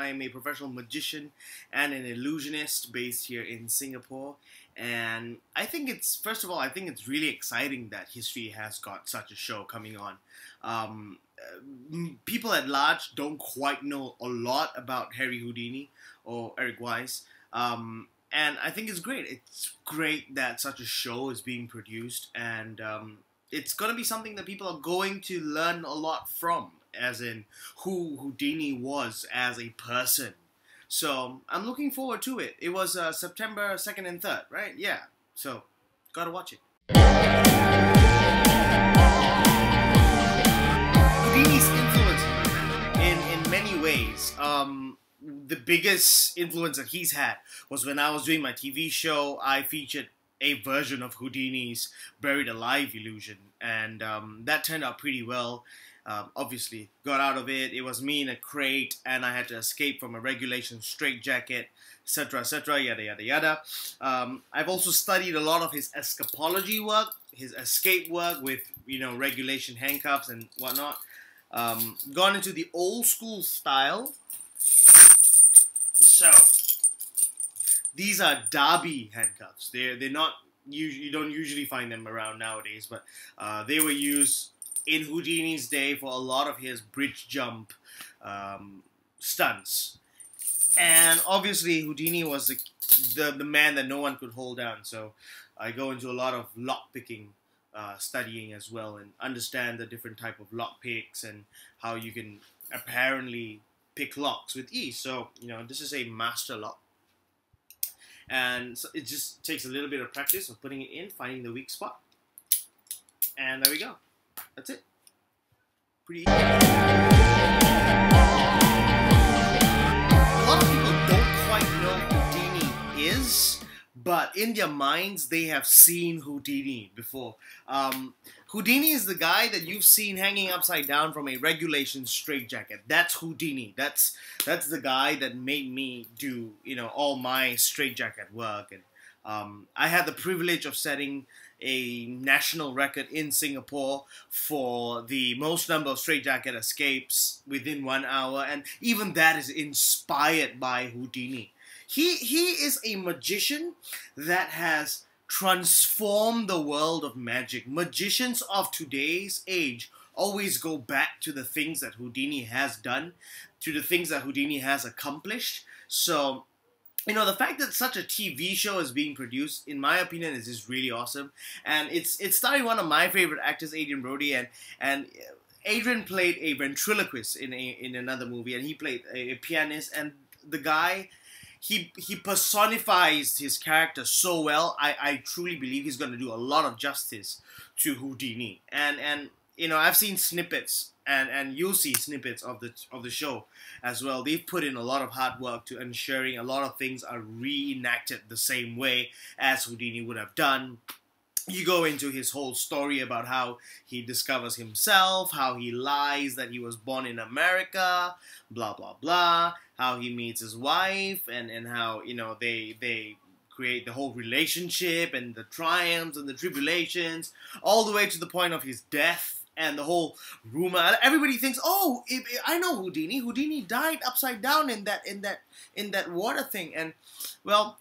I'm a professional magician and an illusionist based here in Singapore. And I think first of all, I think it's really exciting that history has got such a show coming on. People at large don't quite know a lot about Harry Houdini or Erich Weiss. And I think it's great. It's great that such a show is being produced, and it's going to be something that people are going to learn a lot from, as in who Houdini was as a person. So I'm looking forward to it. It was September 2nd and 3rd, right? Yeah. So, gotta watch it. Houdini's influence in many ways. The biggest influence that he's had was when I was doing my TV show. I featured a version of Houdini's buried alive illusion, and that turned out pretty well. Obviously, got out of it. It was me in a crate, and I had to escape from a regulation straitjacket, etc., yada yada yada. I've also studied a lot of his escapology work, his escape work with regulation handcuffs and whatnot. Gone into the old school style. So these are derby handcuffs. They're not you don't usually find them around nowadays, but they were used in Houdini's day for a lot of his bridge jump stunts. And obviously Houdini was the man that no one could hold down. So I go into a lot of lock picking studying as well, and understand the different type of lock picks and how you can apparently pick locks with ease. So this is a master lock, and so it just takes a little bit of practice of putting it in, finding the weak spot, and there we go. That's it. Pretty easy. A lot of people don't quite know who Houdini is, but in their minds they have seen Houdini before. Houdini is the guy that you've seen hanging upside down from a regulation straitjacket. That's Houdini. That's the guy that made me do all my straitjacket work. And I had the privilege of setting a national record in Singapore for the most number of straitjacket escapes within 1 hour, and even that is inspired by Houdini. He is a magician that has transformed the world of magic. Magicians of today's age always go back to the things that Houdini has done, to the things that Houdini has accomplished. So the fact that such a TV show is being produced, in my opinion, is just really awesome. And it's starring one of my favorite actors, Adrien Brody, and Adrien played a ventriloquist in another movie, and he played a pianist. And the guy, he personifies his character so well. I truly believe he's going to do a lot of justice to Houdini. And I've seen snippets. And you'll see snippets of the show as well. They've put in a lot of hard work to ensuring a lot of things are reenacted the same way as Houdini would have done. You go into his whole story about how he discovers himself, how he lies that he was born in America, blah blah blah, how he meets his wife, and how they create the whole relationship and the triumphs and the tribulations, all the way to the point of his death. And the whole rumor, everybody thinks, oh, I know Houdini. Houdini died upside down in that water thing. And well,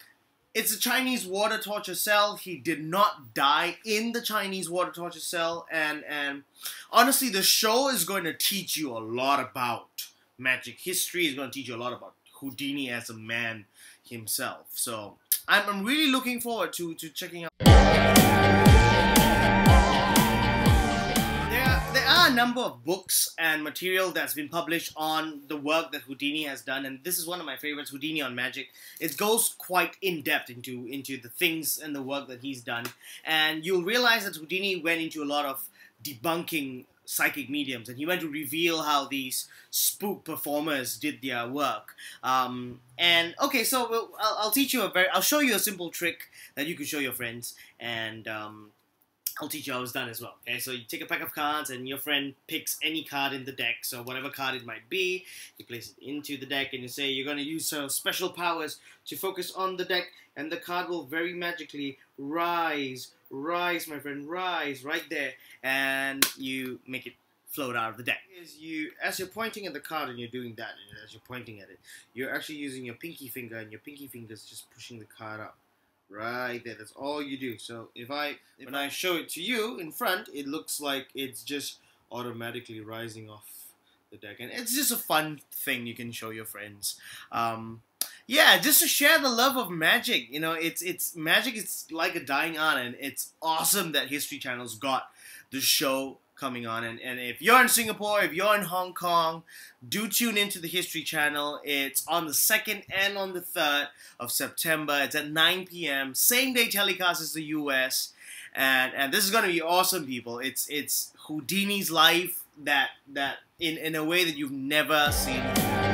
it's a Chinese water torture cell. He did not die in the Chinese water torture cell. And honestly, the show is going to teach you a lot about magic history. It's going to teach you a lot about Houdini as a man himself. So I'm really looking forward to checking out. There are a number of books and material that's been published on the work that Houdini has done, and this is one of my favorites, Houdini on Magic. It goes quite in-depth into the things and the work that he's done, and you'll realize that Houdini went into a lot of debunking psychic mediums, and he went to reveal how these spook performers did their work. And okay, so I'll teach you I'll show you a simple trick that you can show your friends, and I'll teach you how it's done as well. Okay, so you take a pack of cards and your friend picks any card in the deck. So whatever card it might be, you place it into the deck and you say you're going to use special powers to focus on the deck, and the card will very magically rise, my friend, rise right there, and you make it float out of the deck. As you're pointing at the card and you're doing that, and as you're pointing at it, you're actually using your pinky finger, and your pinky finger is just pushing the card up. Right there, that's all you do. So when I show it to you in front, it looks like it's just automatically rising off the deck, and it's just a fun thing you can show your friends. Yeah, just to share the love of magic. You know, it's magic is like a dying art, and it's awesome that History Channel's got the show coming on. And if you're in Singapore, if you're in Hong Kong, do tune into the History Channel. It's on the 2nd and on the 3rd of September. It's at 9 p.m. Same day telecast as the US. And this is going to be awesome, people. It's Houdini's life that in a way that you've never seen before.